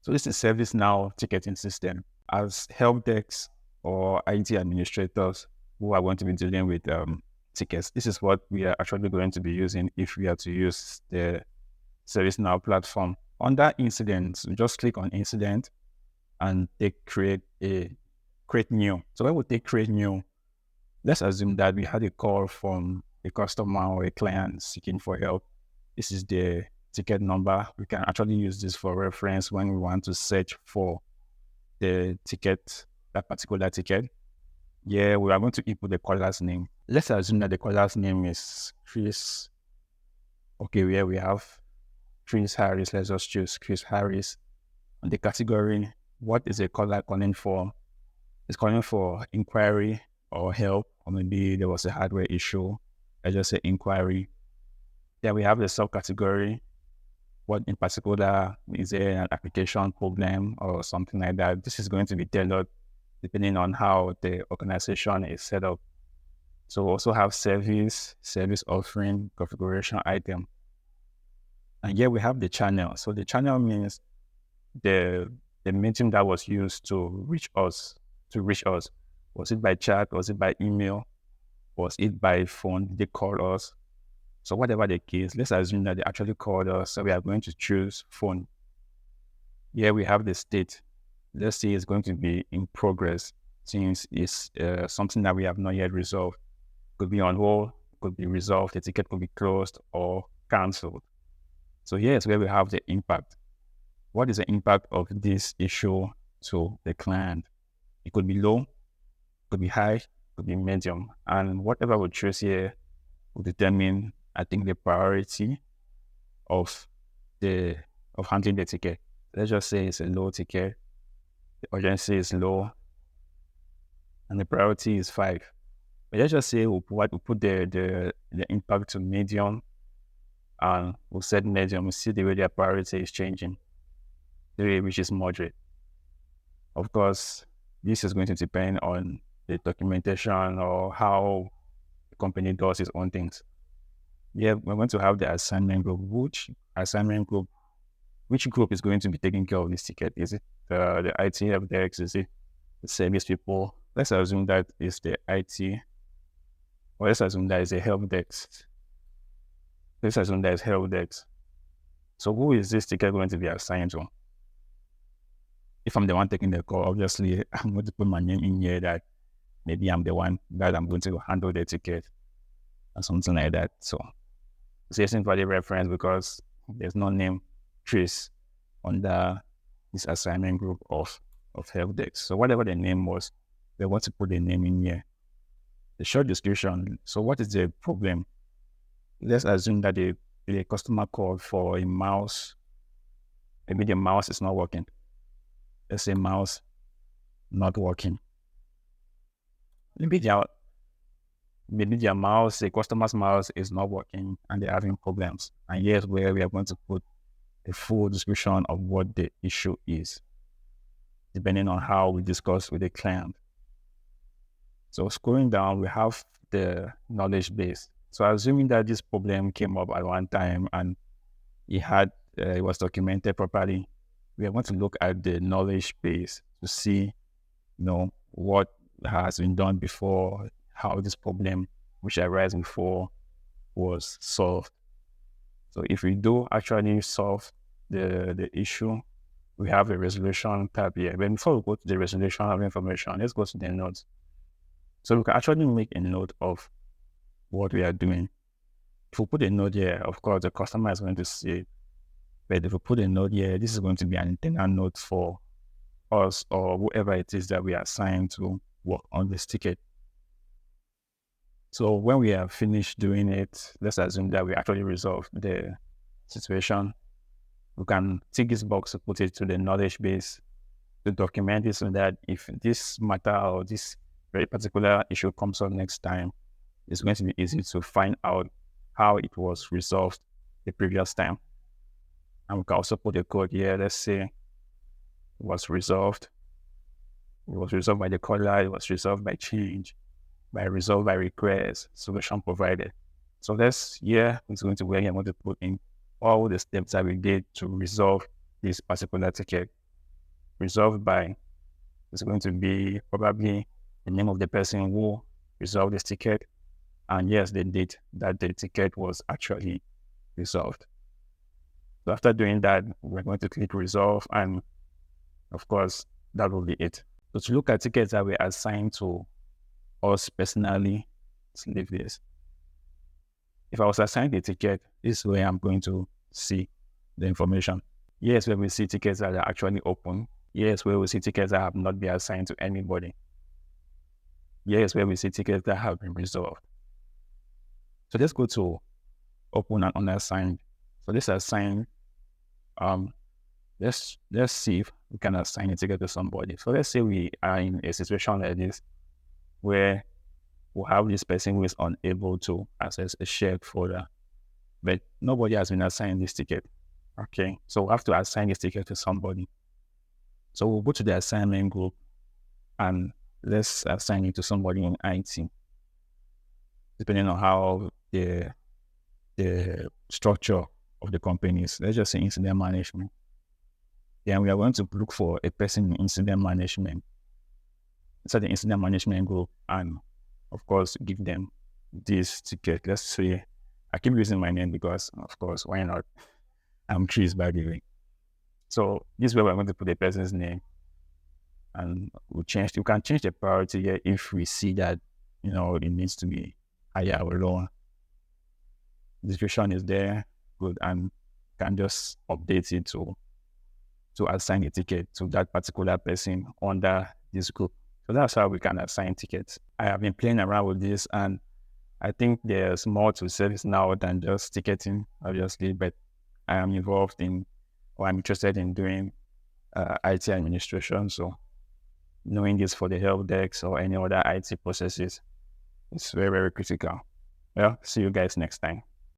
So this is ServiceNow ticketing system. As help desks or IT administrators who are going to be dealing with tickets, this is what we are actually going to be using if we are to use the ServiceNow platform. Under incidents, we just click on incident and they create new. So when we take create new, let's assume that we had a call from a customer or a client seeking for help. This is the ticket number. We can actually use this for reference when we want to search for the ticket, that particular ticket. Yeah, we are going to input the caller's name. Let's assume that the caller's name is Chris. Okay, here we have Chris Harris. Let's just choose Chris Harris. And the category, what is the caller calling for? It's calling for inquiry or help, or maybe there was a hardware issue. I just say inquiry. Then we have the subcategory. What in particular is there an application problem or something like that? This is going to be tailored depending on how the organization is set up. So we also have service offering, configuration item. And here we have the channel. So the channel means the medium that was used to reach us. Was it by chat? Was it by email? Was it by phone? Did they call us? So whatever the case, let's assume that they actually called us. So we are going to choose phone. Here we have the state. Let's say it's going to be in progress since it's something that we have not yet resolved. Could be on hold, could be resolved, the ticket could be closed or cancelled. So here's where we have the impact. What is the impact of this issue to the client? It could be low, could be high, could be medium. And whatever we choose here will determine, I think, the priority of handling the ticket. Let's just say it's a low ticket, the urgency is low, and the priority is 5. But let's just say we'll put the impact to medium, and we'll set medium. We see the way their priority is changing, the way which is moderate. Of course, this is going to depend on the documentation or how the company does its own things. Yeah, we're going to have the assignment group. Which group is going to be taking care of this ticket? Is it the IT help desk? Is it the service people? Let's assume that is the IT, or let's assume that is a help desk. Let's assume that is help desk. So who is this ticket going to be assigned to? If I'm the one taking the call, obviously I'm going to put my name in here that maybe I'm the one that I'm going to handle the ticket or something like that. So it's for the reference because there's no name trace under this assignment group of help desk. So whatever the name was, they want to put the name in here. The short description. So what is the problem? Let's assume that the customer called for a mouse. Maybe the mouse is not working. Let's say mouse not working. Maybe their mouse, the customer's mouse is not working and they're having problems. And here's where we are going to put a full description of what the issue is, depending on how we discuss with the client. So scrolling down, we have the knowledge base. So assuming that this problem came up at one time and it was documented properly, we are going to look at the knowledge base to see, what has been done before, how this problem which arose before was solved. So if we do actually solve the issue, we have a resolution tab here. But before we go to the resolution of information, let's go to the notes. So we can actually make a note of what we are doing. If we put a note here, of course, the customer is going to see it. But if we put a note here, this is going to be an internal note for us or whoever it is that we are assigned to work on this ticket. So when we have finished doing it, let's assume that we actually resolved the situation. We can tick this box to put it to the knowledge base to document it so that if this matter or this very particular issue comes up next time, it's going to be easy to find out how it was resolved the previous time. And we can also put a code here. Let's say it was resolved. It was resolved by the caller. It was resolved by change, resolved by request, solution provided. So it's going to where I'm going to put in all the steps that we did to resolve this particular ticket. resolved by is going to be probably the name of the person who resolved this ticket. And yes, they did that. The ticket was actually resolved. So after doing that, we're going to click resolve, and of course, that will be it. So to look at tickets that were assigned to us personally, let's leave this. If I was assigned a ticket, this is where I'm going to see the information. Here's where we see tickets that are actually open. Here's where we see tickets that have not been assigned to anybody. Here's where we see tickets that have been resolved. So let's go to open and unassigned. So this assigned, let's see if we can assign a ticket to somebody. So let's say we are in a situation like this where we have this person who is unable to access a shared folder, but nobody has been assigned this ticket. Okay, so we have to assign this ticket to somebody. So we'll go to the assignment group and let's assign it to somebody in IT, depending on how the structure of the company is. Let's just say incident management. Then we are going to look for a person in incident management inside the incident management group, and of course give them this ticket. Let's say I keep using my name because of course, why not? I'm Chris, by the way. So this is where we're going to put the person's name, and we can change the priority here if we see that it needs to be higher or lower. The description is there, good, and can just update it to assign a ticket to that particular person under this group. So that's how we can assign tickets. I have been playing around with this, and I think there's more to ServiceNow than just ticketing, obviously, but I am involved in, or I'm interested in doing IT administration. So knowing this for the help desk or any other IT processes is very, very critical. Well, see you guys next time.